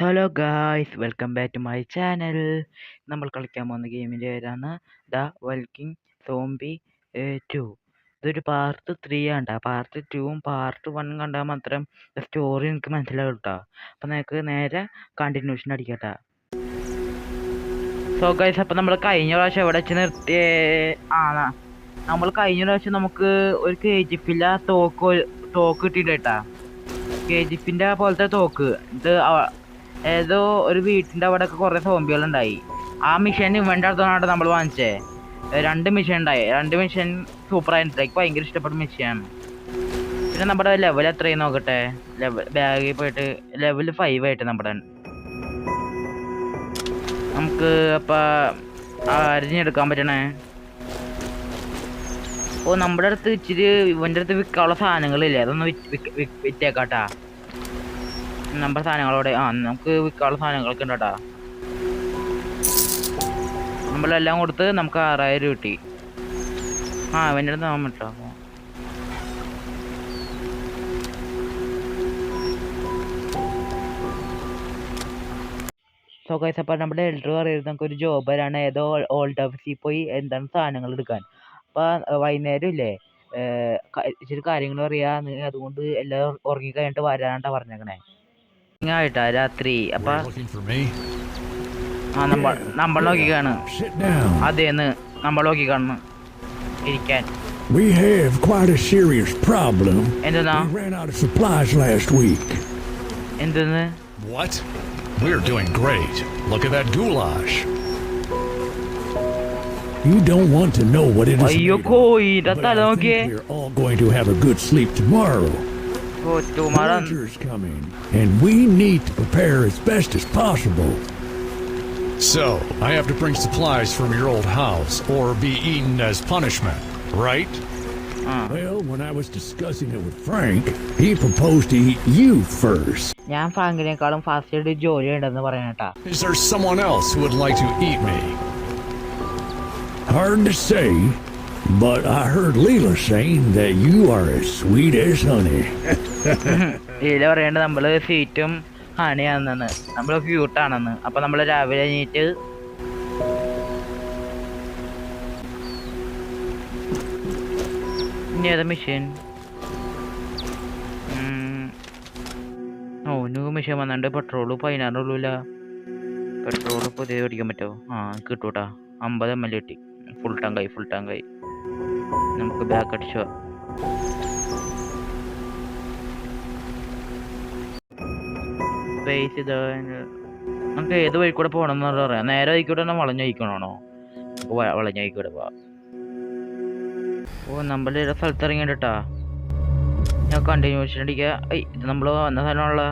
Hello guys, welcome back to my channel. നമ്മൾ കളിക്കാൻ പോകുന്ന ഗെയിമിൻ്റെ പേരാണ് ദ വാക്കിംഗ് സോംബി 2. ഇതൊരു പാർട്ട് 3 ആണ്. പാർട്ട് 2ഉം പാർട്ട് 1 കണ്ടാൽ മാത്രം സ്റ്റോറി എനിക്ക് മനസ്സിലാവും കേട്ടോ. അപ്പം നമുക്ക് നേരെ കണ്ടിന്യൂഷൻ അടിക്കട്ടെ. സോ ഗൈസ്, അപ്പം നമ്മൾ കഴിഞ്ഞ പ്രാവശ്യം എവിടെ വെച്ച് നിർത്തിയേ? നമ്മൾ കഴിഞ്ഞ പ്രാവശ്യം നമുക്ക് ഒരു KGF തോക്ക് കിട്ടിയിട്ടാ. KGF പോലത്തെ തോക്ക്. ഇത് ഏതോ ഒരു വീട്ടിൻ്റെ അവിടെ ഒക്കെ കുറേ സോംബികളുണ്ടായി. ആ മിഷൻ ഇവൻ്റെ അടുത്താണ് നമ്മൾ വാങ്ങിച്ചേ. 2 മിഷൻ ഉണ്ടായി. 2 മിഷൻ സൂപ്പറായിട്ട് എനിക്ക് ഭയങ്കര ഇഷ്ടപ്പെട്ട മിഷനാണ്. പിന്നെ നമ്മുടെ ലെവൽ എത്രയും നോക്കട്ടെ. ബാഗിൽ പോയിട്ട് ലെവൽ 5 ആയിട്ട് നമ്മുടെ നമുക്ക് അപ്പം അരിഞ്ഞെടുക്കാൻ പറ്റണേ. നമ്മുടെ അടുത്ത് ഇച്ചിരി ഇവൻ്റെ അടുത്ത് വിൽക്കാനുള്ള സാധനങ്ങളില്ലേ, അതൊന്ന് വിറ്റേക്കാട്ടാ. നമ്മുടെ സാധനങ്ങളോടെ നമുക്ക് വിൽക്കാനുള്ള സാധനങ്ങളൊക്കെ ഉണ്ടോട്ടാ. നമ്മളെല്ലാം കൊടുത്ത് നമുക്ക് 6000 കിട്ടി. ഇവൻ്റെ അടുത്ത് ആവാൻ പറ്റോ? സോ ഗൈസ്, അപ്പം നമ്മുടെ എൽഡർ പറയുന്നത് നമുക്കൊരു ജോബറാണ്. ഏതോ ഓൾഡ് ഓഫീസിൽ പോയി എന്താണ് സാധനങ്ങൾ എടുക്കാൻ. അപ്പം വൈകുന്നേരം ഇല്ലേ ഇച്ചിരി കാര്യങ്ങൾ പറയാ. അതുകൊണ്ട് എല്ലാവരും ഉറങ്ങി കഴിഞ്ഞിട്ട് വരാനായിട്ടാ പറഞ്ഞേക്കണേ. ആയിട്ടാ രാത്രി. അപ്പൊ നമ്മൾ നോക്കിക്കാണ്. അതേന്ന് നമ്മൾ നോക്കിക്കാണ് ഇരിക്കാൻ. We have quite a serious problem. എന്തെന്നാ? We ran out of supplies last week. എന്തെന്ന്? What? We're doing great. Look at that goulash. You don't want to know what it is. അയ്യോ കോയിന്റെ തല നോക്കിയേ. We're all going to have a good sleep tomorrow. Tomorrow coming, and we need to prepare as best as possible. So, I have to bring supplies from your old house or be eaten as punishment, right? Well, when I was discussing it with Frank, he proposed to eat you first. ഞാൻ ഫ്രാങ്കിനേക്കാളും fast ജോലി ഉണ്ടെന്ന് പറയണട്ടാ. Is there someone else who would like to eat me? Hard to say, but I heard Leela saying that you are as sweet as honey. Leela പറയേണ്ടത് നമ്മള് സ്വീറ്റും ഹണിയാണെന്ന്, നമ്മള് ക്യൂട്ടാണെന്ന്. അപ്പൊ നമ്മള് രാവിലെ കഴിഞ്ഞിട്ട് ഇനി ഏതാ മിഷൻ? ന്യൂ മിഷൻ വന്നിട്ടുണ്ട്. പെട്രോള് 16 പെട്രോള് പുതിയ മേടിക്കാൻ പറ്റുമോ? കിട്ടൂട്ടാ. 50 ml കിട്ടി. ഫുൾ ടാങ്കായി. നമുക്ക് ബാക്ക് അടിച്ചോ. സ്പേസ് ഇത് നമുക്ക് ഏത് വഴി കൂടെ പോകണം എന്ന് പറയാം. നേരെ വഴിക്കൂടെ തന്നെ വളഞ്ഞഴിക്കണോ? വളഞ്ഞഴിക്കൂടെ പോവാ. നമ്മളെ സ്ഥലത്ത് ഇറങ്ങിട്ടാ. ഞാൻ കണ്ടിന്യൂഷൻ അടിക്കുക. ഇത് നമ്മൾ വന്ന സാധനമുള്ള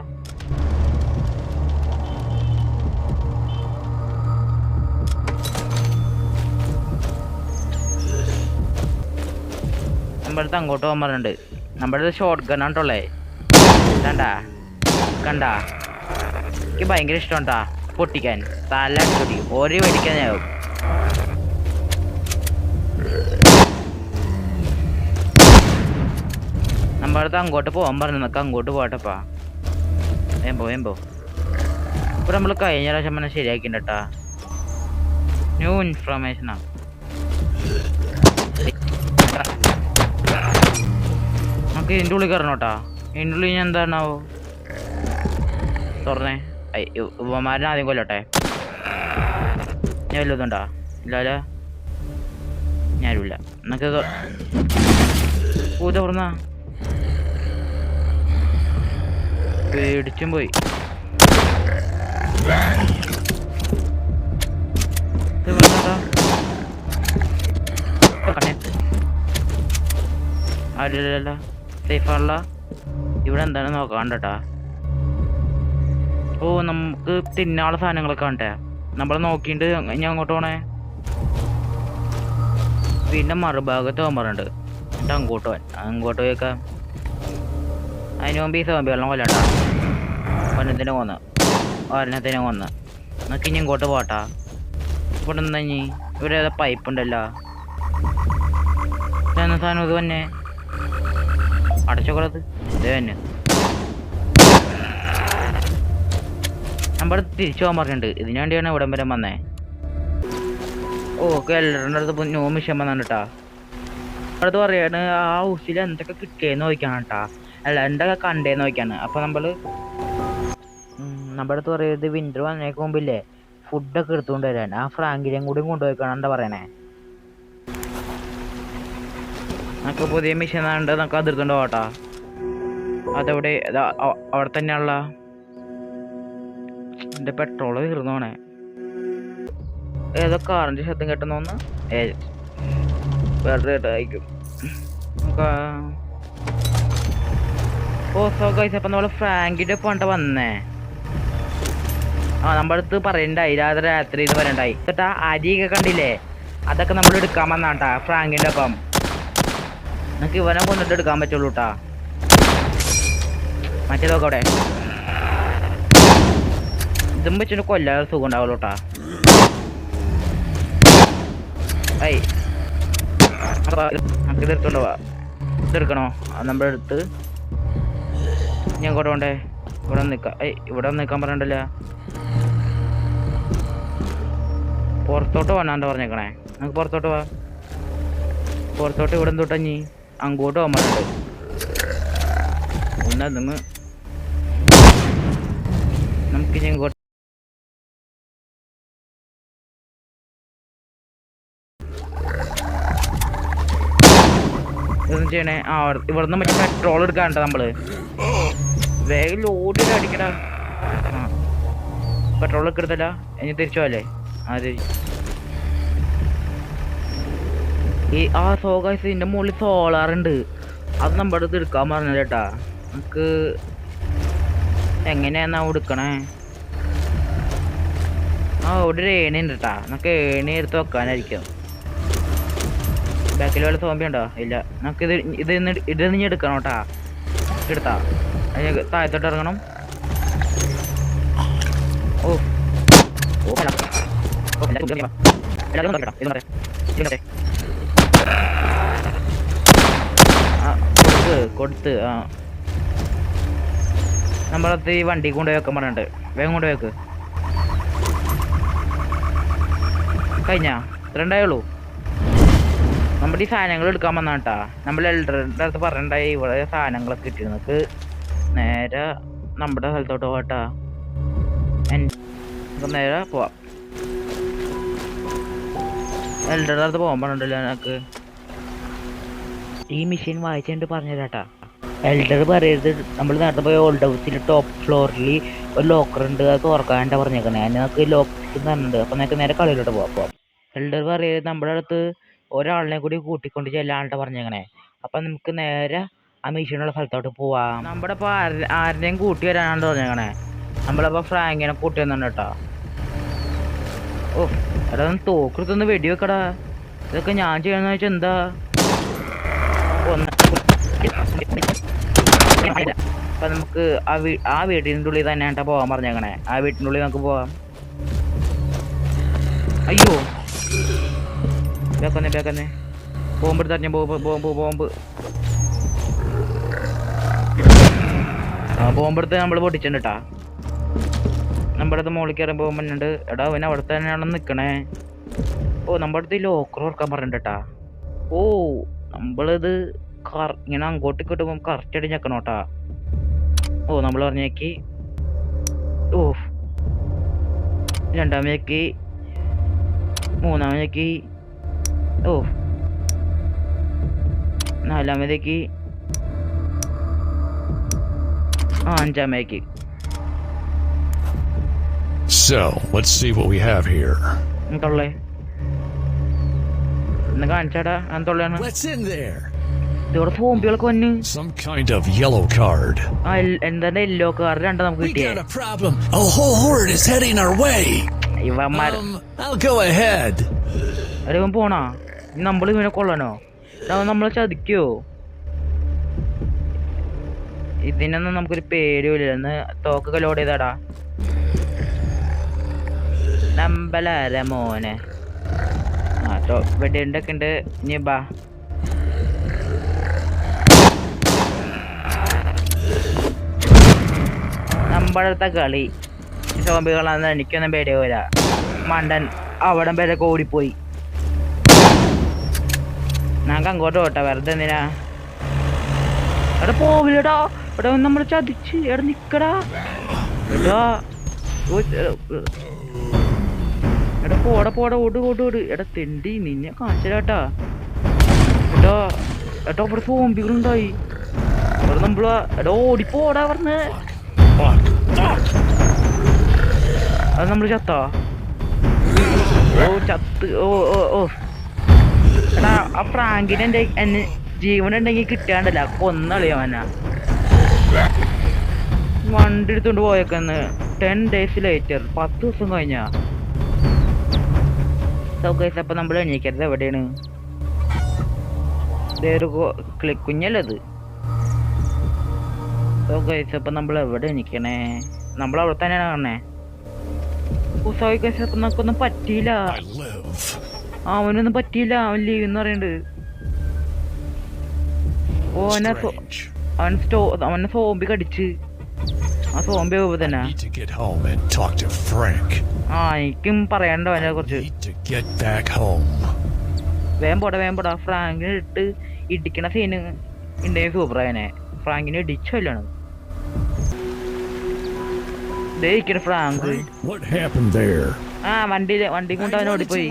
നമ്മുടെ അടുത്ത് അങ്ങോട്ട് പോകാൻ പറഞ്ഞിട്ടുണ്ട്. നമ്മുടെ അടുത്ത് ഷോർട്ട് ഗണ്ണാട്ടുള്ളേ. കണ്ടാ എനിക്ക് ഭയങ്കര ഇഷ്ടമുണ്ടാ പൊട്ടിക്കാൻ. തല പൊട്ടി ഓരോ മേടിക്കാൻ ഞാവും. നമ്മുടെ അടുത്ത് അങ്ങോട്ട് പോകാൻ പറഞ്ഞു. നമുക്ക് അങ്ങോട്ട് പോകട്ടെപ്പാ. വേമ്പോ ഇപ്പൊ നമ്മൾ കഴിഞ്ഞ പ്രാവശ്യം പറഞ്ഞാൽ ശരിയാക്കിണ്ടാ. ന്യൂ ഇൻഫർമേഷനാ. നമുക്ക് ഇതിൻ്റെ ഉള്ളിൽ കയറണോട്ടാ. ഇതിൻ്റെ ഉള്ളിൽ ഞാൻ എന്താണാവോ തുറന്നേ. ഉപമാരനെ ആദ്യം കൊല്ലട്ടെ. ഞാൻ വല്ലതുണ്ടാ? ഇല്ല, ഞാനുമില്ല. എന്നൊക്കെ തുറന്നാ പേടിച്ചും പോയി. അല്ല സേഫാണല്ല. ഇവിടെ എന്താണ് നോക്കാണ്ടട്ടാ. നമുക്ക് തിന്നാനുള്ള സാധനങ്ങളൊക്കെ വേണ്ടേ. നമ്മൾ നോക്കിയിട്ട് ഞാൻ അങ്ങോട്ട് പോണേ. പിന്നെ മറുഭാഗത്ത് പോകാൻ പറഞ്ഞിട്ടുണ്ട്. എന്നിട്ട് അങ്ങോട്ട് പോയേക്കാം. അതിന് മുമ്പ് ഈ സോംബി വെള്ളം കൊല്ലണ്ട. ഒരെണ്ണത്തിനെ കൊന്ന് നമുക്ക് ഇനി ഇങ്ങോട്ട് പോട്ടാ. ഇവിടെ എന്താ ഇനി? ഇവിടെ ഏതാ പൈപ്പ് ഉണ്ടല്ലോ. സാധനം ഇത് തന്നെ അടച്ചോളത്. ഇത് തന്നെ നമ്മൾ തിരിച്ചു പോകാൻ പറഞ്ഞിട്ടുണ്ട്. ഇതിനു വേണ്ടിയാണ് ഇവിടം വരെ വന്നേ. ഓക്കെ, എല്ലാവരുടെ അടുത്ത് ന്യൂ മിഷൻ വന്നാണ് കേട്ടാ. അടുത്ത് പറയാണ് ആ ഹൗസിൽ എന്തൊക്കെ കിട്ടിയെന്ന് ചോദിക്കാണ് കേട്ടാ. അല്ല, എന്തൊക്കെ കണ്ടേന്ന് ചോദിക്കാണ്. അപ്പോൾ നമ്മുടെ അടുത്ത് പറയുന്നത് വിൻ്റർ വന്നേക്ക് മുമ്പില്ലേ ഫുഡൊക്കെ എടുത്തുകൊണ്ട് വരാൻ. ആ ഫ്രാങ്കിനെയും കൂടി കൊണ്ടുപോയിക്കാണ് എന്താ പറയണേ. നമുക്ക് പുതിയ മിഷൻ ഉണ്ട്, നമുക്ക് അത് എടുത്തോണ്ട് പോട്ടാ. അതെവിടെ? അവിടെ തന്നെയാണല്ലോ. എൻ്റെ പെട്രോള് തീർന്നോണേ. ഏതോ കാറിൻ്റെ ശബ്ദം കേട്ടെന്നോന്ന്. വേറെ കേട്ടായിരിക്കും. ഓ സോ ഗൈസ്, അപ്പം നമ്മൾ ഫ്രാങ്കിൻ്റെ ഒപ്പം വന്നേ. നമ്മുടെ അടുത്ത് പറയണ്ടായി രാത്രി ഇത് പറയണ്ടായി കേട്ടാ. അരിയൊക്കെ കണ്ടില്ലേ, അതൊക്കെ നമ്മൾ എടുക്കാൻ വന്നാട്ടാ ഫ്രാങ്കിൻ്റെ ഒപ്പം. നമുക്ക് ഇവനെ കൊണ്ടിട്ട് എടുക്കാൻ പറ്റുള്ളൂ കേട്ടാ. മറ്റേതൊക്കെ അവിടെ ഇതും വെച്ചിട്ട് കൊല്ലാതെ സുഖം ഉണ്ടാവുള്ളൂ കേട്ടാ. നമുക്ക് ഇത് എടുത്തോണ്ട് പോവാ. ഇതെടുക്കണോ? നമ്മുടെ അടുത്ത് ഞാൻ ഇങ്ങോട്ട് കൊണ്ടേ. ഇവിടെ നിൽക്കാം. ഇവിടെ നിൽക്കാൻ പറഞ്ഞിട്ടില്ല. പുറത്തോട്ട് പോകാനാണ്ട് പറഞ്ഞേക്കണേ. നമുക്ക് പുറത്തോട്ട് പോവാ. പുറത്തോട്ട് ഇവിടെ തൊട്ടഞ്ഞി അങ്ങോട്ട് പോകാൻ പറഞ്ഞിട്ട് ഒന്നതിന്ന് നമുക്ക് ഇനി ഇങ്ങോട്ട് ഇതൊന്നും ചെയ്യണേ. ഇവിടുന്ന് മറ്റേ പെട്രോൾ എടുക്കാനുണ്ടോ നമ്മള്. വേഗം ലോഡ് അടിക്കടാ. പെട്രോൾ ഒക്കെ എടുത്തല്ല, ഇനി തിരിച്ചു പോവല്ലേ? ആ സോഗായ്സ് ഇതിൻ്റെ മുകളിൽ സോളാറുണ്ട്. അത് നമ്മുടെ അടുത്ത് എടുക്കാൻ പറഞ്ഞത് കേട്ടാ. നമുക്ക് എങ്ങനെയാന്നാ എടുക്കണേ? ഇവിടെ ഒരു ഏണി ഉണ്ട് കേട്ടാ. നമുക്ക് ഏണി എടുത്ത് വെക്കാനായിരിക്കും. ബാക്കിൽ വല്ല സോമ്പി ഉണ്ടോ? ഇല്ല. നമുക്ക് ഇത് നീ എടുക്കണം കേട്ടാ. എടുത്താ താഴത്തോട്ട് ഇറങ്ങണം. ഓ കൊടുത്ത് നമ്മളത് ഈ വണ്ടി കൊണ്ടുപോയി വെക്കാൻ പറഞ്ഞിട്ട് വേഗം കൊണ്ടുപോയി വെക്ക്. കഴിഞ്ഞാ ഇത്രണ്ടായുള്ളൂ. നമ്മുടെ ഈ സാധനങ്ങൾ എടുക്കാൻ വന്നാട്ടാ. നമ്മൾ എൽഡറിൻ്റെ അടുത്ത് പറഞ്ഞിട്ടുണ്ടായി ഇവിടെ സാധനങ്ങളൊക്കെ കിട്ടി. നമുക്ക് നേരെ നമ്മുടെ സ്ഥലത്തോട്ട് പോവാട്ടാ. നേരെ പോവാം. എൽഡറിൻ്റെ അടുത്ത് പോകാൻ പറഞ്ഞിട്ടില്ല എനിക്ക്. ഈ മെഷീൻ വായിച്ചിട്ട് പറഞ്ഞുതരാട്ടാ. എൽഡർ പറയരുത് നമ്മൾ നേരത്തെ പോയ ഓൾഡ് ഹൗസിൽ ടോപ്പ് ഫ്ലോറിൽ ഒരു ലോക്കർ ഉണ്ട്, അത് തുറക്കാനായിട്ടാ പറഞ്ഞേക്കണേ. അതിന് നമുക്ക് ലോക്ക് തന്നിട്ടുണ്ട്. അപ്പം നമുക്ക് നേരെ കളിയിലോട്ട് പോവാം. എൽഡർ പറയരുത് നമ്മുടെ അടുത്ത് ഒരാളിനെ കൂടി കൂട്ടിക്കൊണ്ട് ചെല്ലാനായിട്ടാ പറഞ്ഞേക്കണേ. അപ്പം നമുക്ക് നേരെ ആ മെഷീനുള്ള സ്ഥലത്തോട്ട് പോവാം. നമ്മുടെ ഇപ്പോൾ ആരുടെയും കൂട്ടി വരാനാണ് പറഞ്ഞേക്കണേ. നമ്മളിപ്പോൾ ഫ്രാങ്കിനെ കൂട്ടി വന്നിട്ടുണ്ട് കേട്ടോ. ഓ എടാ ഒന്ന് തോക്കെടുത്തൊന്ന് വെടിവെക്കടാ. ഇതൊക്കെ ഞാൻ ചെയ്യണമെന്ന് വെച്ചാൽ എന്താ അപ്പൊ നമുക്ക് ആ വീട്ടിൻ്റെ ഉള്ളിൽ തന്നെ പോവാൻ പറഞ്ഞേക്കണേ. ആ വീട്ടിൻ്റെ ഉള്ളിൽ നമുക്ക് പോവാം. അയ്യോ ബേക്കന്നെ ബോംബ് എടുത്ത് അറിഞ്ഞ ബോംബ് ബോംബെടുത്ത് നമ്മൾ പൊട്ടിച്ചിട്ടുണ്ട് കേട്ടാ. നമ്മുടെ അടുത്ത് മുകളിൽ കയറാൻ പോകുമ്പോണ്ട്. എടാ അവൻ അവിടെ തന്നെയാണെന്ന് നിൽക്കണേ. ഓ നമ്മുടെ അടുത്ത് ഈ ലോക്കർ ഓർക്കാൻ പറഞ്ഞിട്ടാ. ഓ നമ്മളിത് ഇങ്ങനെ അങ്ങോട്ട് കിട്ടുമ്പോൾ കറക്റ്റ് ആയിട്ട് ഞെക്കണം കേട്ടാ. ഓ നമ്മൾ പറഞ്ഞേക്ക്. ഓ രണ്ടാമതേക്ക്, മൂന്നാമതേക്ക്, ഓ നാലാമതേക്ക്, അഞ്ചാമതേക്ക്. So, let's see what we have here. തൊള്ളേ ഒന്ന് കാണിച്ചാടാ. തൊള്ളയാണ്. What's in there? ഇതോടെ ഫോംബികളൊക്കെ വന്ന് Some kind of yellow card. എന്താ യെല്ലോ കാർഡ് രണ്ടാ നമുക്ക് We കിട്ടിയേ. got a problem. A whole horde is heading our way. ഇവന്മാർ I'll go ahead. ഇവൻ പോണാ. നമ്മൾ ഇവനെ കൊള്ളണോ? നമ്മളെ ചതിക്കോ? ഇതിനൊന്നും നമുക്കൊരു പേടിയില്ല. എന്ന് തോക്കൊക്കെ ലോഡ് ചെയ്താടാ. നമ്പലാര മോനെ. വെടിയുണ്ടൊക്കെ ഉണ്ട്. ഇനി ബാ നമ്മുടെ അടുത്ത കളി. സോംബികളാന്ന് എനിക്കൊന്നും പേടിയാവൂല. മണ്ടൻ അവിടം വരെ ഓടിപ്പോയി. ഞങ്ങൾക്ക് അങ്ങോട്ട് പോട്ടെ, വെറുതെ എന്തിനാ? എടാ പോവില്ലടാ, എടാ നമ്മൾ ചതിച്ച്. എടാ നിക്കടാ, എടാ എടാ പോടാ ഓട്. എടാ തെണ്ടി നിന്നെ കാണിച്ചതാട്ടാ. എടാ ഇവിടെ സോംബികളുണ്ടായി. അവിടെ നമ്മളാ എടാ ഓടിപ്പോടാ പറഞ്ഞ്. അത് നമ്മള് ചത്താ? ചത്ത്. എടാ ആ ഫ്രാങ്കിന് എന്നെ ജീവനുണ്ടെങ്കിൽ കിട്ടാണ്ടല്ല, കൊന്നളിയവനാ. വണ്ടി എടുത്തോണ്ട് പോയേക്കന്ന് 10 days later, 10 ദിവസം കഴിഞ്ഞാ. അപ്പൊ നമ്മൾ എണീക്കരുത്. എവിടെയാണ് കുഞ്ഞല്ലത്? അപ്പൊ നമ്മൾ എവിടെ എണീക്കണേ? നമ്മളവിടെ തന്നെയാണ് കാണണേ. അപ്പൊ നമുക്കൊന്നും പറ്റിയില്ല. അവനൊന്നും പറ്റിയില്ല, അവൻ ലീവ് എന്ന് പറയണ്ട്. അവനെ സോംബി കടിച്ച്. ആ സോംബി തന്നെ. എനിക്കും പറയണ്ട അവനെ കുറിച്ച്. വേഗം പോടാ. ഫ്രാങ്കിനെ ഇട്ട് ഇടിക്കണ സീന് ഉണ്ടെങ്കിൽ സൂപ്പറായനെ. ഫ്രാങ്കിനെ ഇടിച്ചല്ലാണ് ഫ്രാങ്ക്. വണ്ടി കൊണ്ട് അവൻ ഓടിപ്പോയി.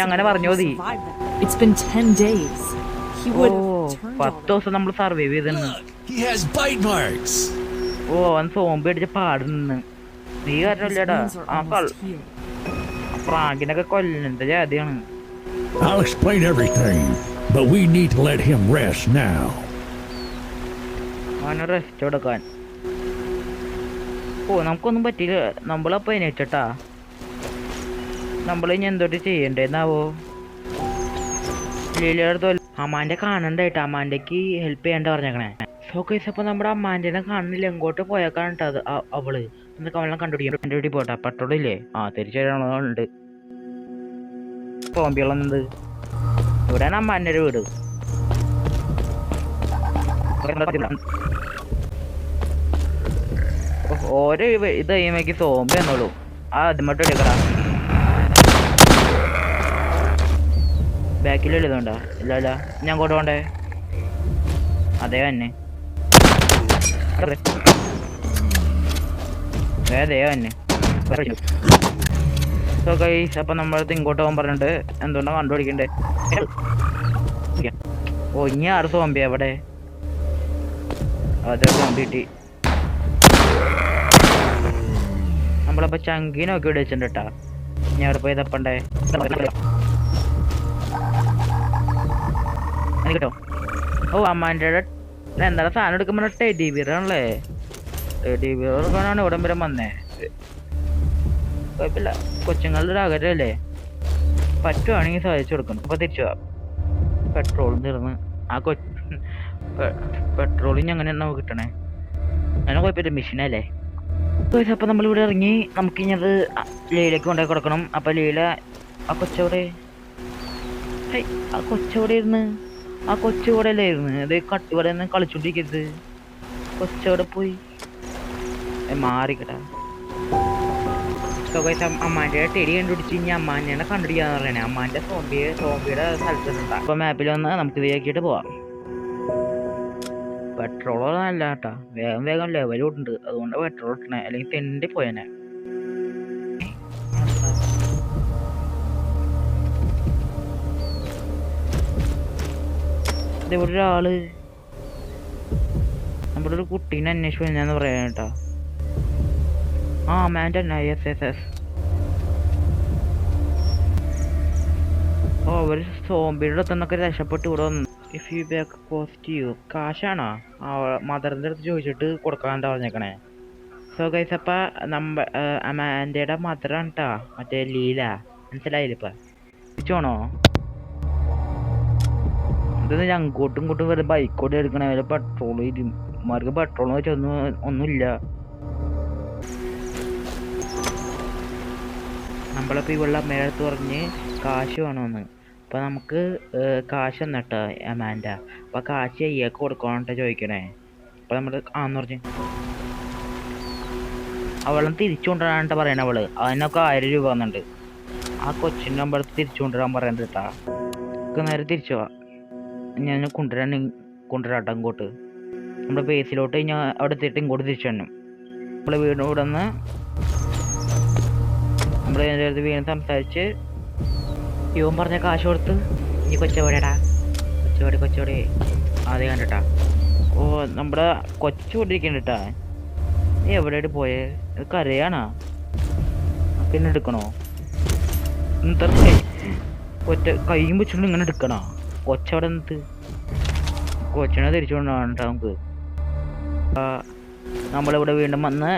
അങ്ങനെ പറഞ്ഞു മതി. 10 ദിവസം നമ്മൾ സർവൈവ് ചെയ്തെന്ന്. അവൻ സോംബി അടിച്ച പാടുന്നു. നീ കാരണല്ലേടാ. ഫ്രാങ്കിനൊക്കെ കൊല്ലുന്ന ജാതിയാണ്. I'll explain everything, but we need to let him rest now. അവന് റെസ്റ്റ് കൊടുക്കാൻ. നമുക്കൊന്നും പറ്റില്ല. നമ്മളപ്പോ എണീച്ചട്ടാ. നമ്മളിനി എന്തോട്ട് ചെയ്യണ്ടേന്നാവോ? ലീലയുടെ അമ്മാന്റെ കാണണ്ടായിട്ട് അമ്മാന്റെക്ക് ഹെൽപ്പ് ചെയ്യണ്ട പറഞ്ഞേക്കണേ. സോക്കേസ് അപ്പൊ നമ്മുടെ അമ്മാന്റെ കാണുന്നില്ല. എങ്ങോട്ട് പോയേക്കാണ് അത് അവള്. എന്നൊക്കെ അവളെ കണ്ടുപിടിക്കാൻ എന്റെ വീട്ടിൽ പോട്ടെ. പെട്രോളില്ലേ? തിരിച്ചുണ്ട്. സോംബികളെന്ത് ഇവിടെയാണ് അമ്മാന്റെ ഒരു വീട്. ഓരോ ഇത് കഴിയുമ്പോഴേക്ക് സോംബി എന്നോളൂ. അതുമട്ട് എടുക്കടാ. ബാക്കിൽ എഴുതുണ്ടാ? ഇല്ല ഞാൻ കൊണ്ട് പോണ്ടേ? അതേ തന്നെ അപ്പൊ നമ്മളടുത്ത് ഇങ്ങോട്ട് പോകാൻ പറഞ്ഞിട്ട് എന്തുകൊണ്ടാ കണ്ടുപിടിക്കണ്ടേ? ഇനി 6 സോംബി എവിടെ? അതെ സോംബി കിട്ടി. നമ്മളപ്പോ ചങ്കിനൊക്കെ ഇവിടെ വെച്ചിട്ടുണ്ട് കേട്ടാ. ഞാൻ അവിടെ പോയി തപ്പണ്ടേ? കേട്ടോ. അമ്മാൻ്റെ എന്താണ് സാധനം എടുക്കുമ്പോ ടെഡി ബിയർ ആണല്ലേ. ടെഡി ബിയർ എടുക്കാനാണ് ഇവിടം വരെ വന്നേ. കുഴപ്പമില്ല, കൊച്ചുങ്ങളുടെ ഒരു ആഗ്രഹമല്ലേ. പറ്റുവാണെങ്കിൽ സാധിച്ചു കൊടുക്കണം. അപ്പൊ തിരിച്ചു പോവാം. പെട്രോളും തീർന്ന്. പെട്രോളിന് അങ്ങനെ നമുക്ക് കിട്ടണേ. അങ്ങനെ കുഴപ്പമില്ല, മെഷീനല്ലേ. അപ്പൊ നമ്മളിവിടെ ഇറങ്ങി. നമുക്കിഞ്ഞത് ലീലയ്ക്ക് കൊണ്ടുപോയി കൊടുക്കണം. അപ്പൊ ലീല ആ കൊച്ചവിടെ ഇരുന്ന് ആ കൊച്ചുകൂടെ അല്ലായിരുന്നു. അത് കട്ടുകൂടെ ഒന്ന് കളിച്ചോണ്ടിരിക്കരുത്. കൊച്ചവിടെ പോയി മാറിക്കട്ടെ. അമ്മാന്റെ ടെടി കണ്ടുപിടിച്ച് ഇനി അമ്മാനെ കണ്ടുപിടിക്കാന്ന് പറയണേ. അമ്മാന്റെ സോംബിയുടെ സ്ഥലത്തുണ്ടാ. അപ്പൊ മാപ്പിൽ വന്ന് നമുക്ക് ഇതാക്കിയിട്ട് പോവാം. പെട്രോളോ നല്ല കേട്ടാ. വേഗം ലെവലുണ്ട്. അതുകൊണ്ട് പെട്രോൾ ഇട്ടണേ, അല്ലെങ്കിൽ തെണ്ടി പോയനെ. ഇവിടെ ഒരാള് നമ്മുടെ ഒരു കുട്ടീനെ അന്വേഷിച്ചു ഞാന്ന് പറയാൻ കേട്ടാ. മാൻ്റെ yes. അവര് സോംബിയുടെ അടുത്തുനിന്നൊക്കെ രക്ഷപ്പെട്ട് ഇവിടെ വന്നു. ഇഫ് യു ബാക്ക് പോസിറ്റീവ് കാശാണോ? മദറിൻ്റെ അടുത്ത് ചോദിച്ചിട്ട് കൊടുക്കാണ്ടാ പറഞ്ഞേക്കണേ. സോ ഗൈസ് അപ്പ അമാൻ്റെയുടെ മദറാണ് കേട്ടാ, മറ്റേ ലീല. മനസ്സിലായില്ല? ഇപ്പൊ തിരിച്ചോണോ? ഇതൊന്നും അങ്ങോട്ടും ഇങ്ങോട്ടും വെറുതെ ബൈക്കോട്ട് എടുക്കണേ. വല്ല പെട്രോൾ മാർക്ക് പെട്രോളെന്ന് വെച്ചാൽ ഒന്നുമില്ല. നമ്മളപ്പോൾ ഇവളുടെ അമ്മയുടെ അടുത്ത് പറഞ്ഞ് കാശ് വേണമെന്ന്. അപ്പോൾ നമുക്ക് കാശ് എന്നിട്ട് അമാൻഡ. അപ്പോൾ കാശ് ഇയാൾക്ക് കൊടുക്കണോട്ട് ചോദിക്കണേ. അപ്പോൾ നമ്മൾ ആന്ന് പറഞ്ഞു. അവളെ തിരിച്ചു കൊണ്ടുവരാനായിട്ട് പറയണ അവള്. അതിനൊക്കെ 1000 രൂപ വന്നിട്ടുണ്ട്. ആ കൊച്ചിൻ്റെ നമ്പർ തിരിച്ചു കൊണ്ടുവരാൻ പറയണ്ട കേട്ടാ. നേരെ തിരിച്ചു പോവാ. ഞാൻ കൊണ്ടുവരാട്ടോ ഇങ്ങോട്ട്. നമ്മുടെ ബേസിലോട്ട് ഞാൻ അവിടെ എത്തിയിട്ട് ഇങ്ങോട്ട് തിരിച്ചു വന്നു. നമ്മളെ വീടിൻ്റെ കൂടെ നിന്ന് നമ്മൾ വീണ്ടും സംസാരിച്ച് യുവൻ പറഞ്ഞ കാശ് കൊടുത്ത് നീ കൊച്ചവടെടാ കൊച്ചവടെ ആദ്യം കണ്ടിട്ടാ. ഓ നമ്മുടെ കൊച്ചു കൊണ്ടിരിക്കണ്ടാ. നീ എവിടെയായിട്ട് പോയേ? കരയാണോ? പിന്നെ എടുക്കണോ? കൊച്ച കയ്യും വെച്ചുകൊണ്ട് ഇങ്ങനെ എടുക്കണോ? കൊച്ചവിടെ നിന്നിട്ട് കൊച്ചിനെ തിരിച്ചു കൊണ്ടുപോകണ്ട നമുക്ക്. നമ്മളിവിടെ വീണ്ടും വന്ന്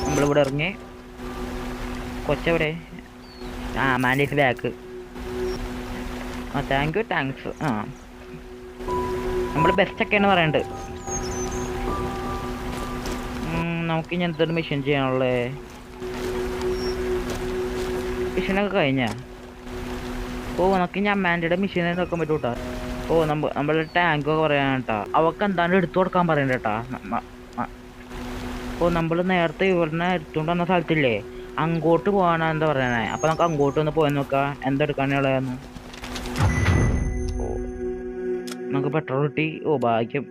നമ്മളിവിടെ ഇറങ്ങി. കൊച്ചവിടെ? മാൻഡേസ് ബാക്ക്. താങ്ക്സ്. നമ്മൾ ബെസ്റ്റൊക്കെയാണ് പറയണ്ടത്. നമുക്ക് ഇനി എന്തൊരു മിഷൻ ചെയ്യാനുള്ളേ? മിഷനൊക്കെ കഴിഞ്ഞാ? ഓ നമുക്ക് ഇനി അമ്മാൻ്റെ മിഷനെ നോക്കാൻ പറ്റൂട്ടാ. ഓ നമ്മളെ ടാങ്കൊക്കെ പറയാനാട്ടാ. അവക്ക് എന്താണ്ട് എടുത്തു കൊടുക്കാൻ പറയണ്ടേട്ടാ. ഓ നമ്മൾ നേരത്തെ ഇവിടുന്ന് എടുത്തുകൊണ്ട് വന്ന സ്ഥലത്തില്ലേ, അങ്ങോട്ട് പോകാനാ എന്താ പറയണേ. അപ്പൊ നമുക്ക് അങ്ങോട്ട് ഒന്ന് പോയി നോക്കാം എന്തെടുക്കാനുള്ളതെന്ന്. ഓ നമുക്ക് പെട്രോൾ കിട്ടി. ഓ ഭാഗ്യം.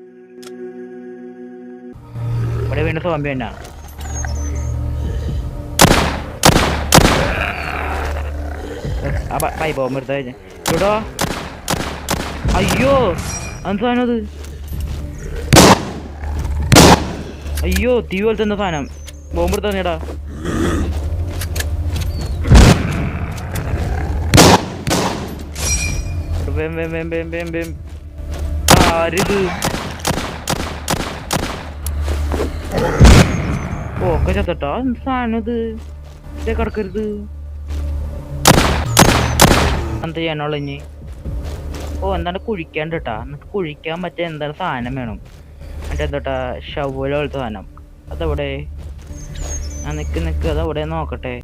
ഇവിടെ വീണ്ടും സോംബി തന്നെ. ബോംബ് എടുത്ത ഇവിടോ. അയ്യോ എന്ത് സാധനം അത്? അയ്യോ തീ പോലത്തെ എന്താ സാധനം? ബോംബ് എടുത്ത തന്നെടാ. ആരിത്? ഓക്കെ ചത്തട്ടാ. എന്ത് സാധനം ഇത്? ഇതേ കിടക്കരുത്. എന്താ ചെയ്യാനുള്ള ഇനി? ഓ എന്താണ്ട് കുഴിക്കാണ്ട് കേട്ടാ. എന്നിട്ട് കുഴിക്കാൻ പറ്റിയ എന്താണ് സാധനം വേണം. മറ്റേ എന്താ ഷവ്വല പോലത്തെ സാധനം. അതെവിടെ? ഞാൻ നിക്ക് അതെവിടെ നോക്കട്ടെ.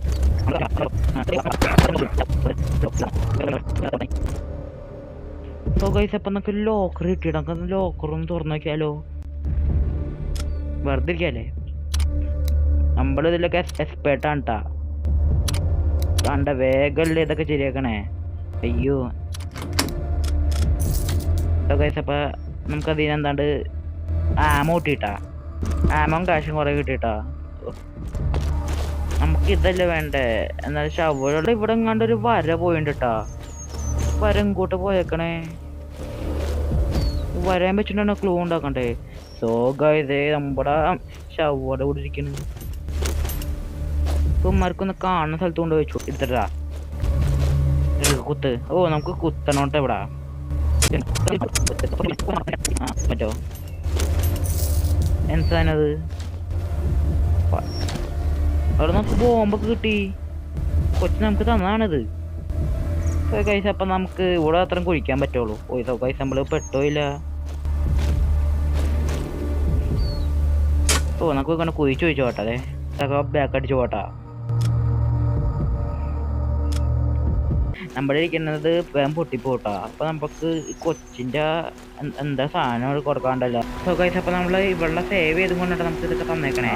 സോ ഗൈസ് അപ്പം നമുക്ക് ലോക്കർ കിട്ടിയിട്ട് നമുക്ക് ലോക്കറൊന്ന് തുറന്നു നോക്കിയാലോ? വെറുതെ ഇരിക്കല്ലേ. നമ്മളിതിലൊക്കെ എക്സ്പേർട്ടാണ് കേട്ടാ. കണ്ട വേഗമല്ലേ ഇതൊക്കെ ശരിയാക്കണേ. അയ്യോ ഗൈസ് അപ്പം നമുക്കതിന് എന്താണ്ട് ആമോ കിട്ടിയിട്ടാ. ആമോം കാശും കുറേ കിട്ടിയിട്ടാ. നമുക്ക് ഇതല്ലേ വേണ്ടേ? എന്നാലും ഷവളുടെ ഇവിടെ എങ്ങാണ്ടൊരു വര പോയിട്ടാ. വര ഇങ്ങോട്ട് പോയേക്കണേ. വരാൻ വെച്ചിട്ടുണ്ടോ ക്ലൂ ഉണ്ടാക്കണ്ടേ? സോ ഗൈസ് നമ്മുടെ ഷവോടെ കൂടെ ഇരിക്കണ്. ഉമ്മാർക്കൊന്ന് കാണുന്ന സ്ഥലത്ത് കൊണ്ട് വെച്ചു എടുത്തിട്ടാ കുത്ത്. ഓ നമുക്ക് കുത്തണോട്ടെ ഇവിടെ. പറ്റോ? എന്താണത്? അവിടെ നമുക്ക് ബോംബൊക്കെ കിട്ടി. കൊച്ചു നമുക്ക് തന്നതാണിത്. സോ ഗൈസ് അപ്പം നമുക്ക് ഇവിടെ അത്രയും കുഴിക്കാൻ പറ്റുള്ളൂ. ഓ സോ ഗൈസ് നമ്മൾ പെട്ടോയില്ല. ഓ നമുക്ക് ഇങ്ങനെ കുഴിച്ചു ചോദിച്ചു പോട്ടെ. ബാക്ക് അടിച്ചു പോട്ടാ. നമ്മുടെ ഇരിക്കുന്നത് വേഗം പൊട്ടിപ്പോട്ടാ. അപ്പൊ നമുക്ക് കൊച്ചിന്റെ എന്താ സാധനം കൊടുക്കാണ്ടല്ലോ. സോ ഗൈസ് അപ്പൊ നമ്മള് ഇവിടെ സേവ് ചെയ്ത് കൊണ്ടിട്ട് നമുക്ക് ഇതൊക്കെ തന്നേക്കണേ.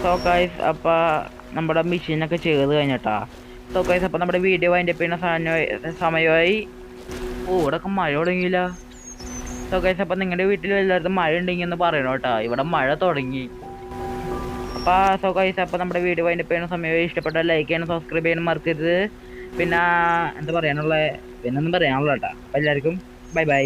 സോ ഗൈസ് അപ്പൊ നമ്മുടെ മെഷീനൊക്കെ ചെയ്ത് കഴിഞ്ഞിട്ടാ. സോ ഗൈസ് അപ്പൊ നമ്മുടെ വീഡിയോ അതിൻ്റെ പിന്നെ സമയമായി. ഓ ഇവിടെയൊക്കെ മഴ തുടങ്ങിയില്ല. സോ ഗൈസ് അപ്പൊ നിങ്ങളുടെ വീട്ടിൽ എല്ലായിടത്തും മഴ ഉണ്ടെങ്കിൽ ഒന്ന് പറയണം കേട്ടാ. ഇവിടെ മഴ തുടങ്ങി. അപ്പോൾ സോ ഗൈസ് അപ്പോൾ നമ്മുടെ വീഡിയോ അതിൻ്റെ പേര് സമയം ഇഷ്ടപ്പെട്ടാൽ ലൈക്ക് ചെയ്യാനും സബ്സ്ക്രൈബ് ചെയ്യാനും മറക്കരുത്. പിന്നെ എന്താ പറയാനുള്ള പിന്നൊന്നും പറയാനുള്ള കേട്ടോ. അപ്പോൾ എല്ലാവർക്കും ബൈ ബൈ.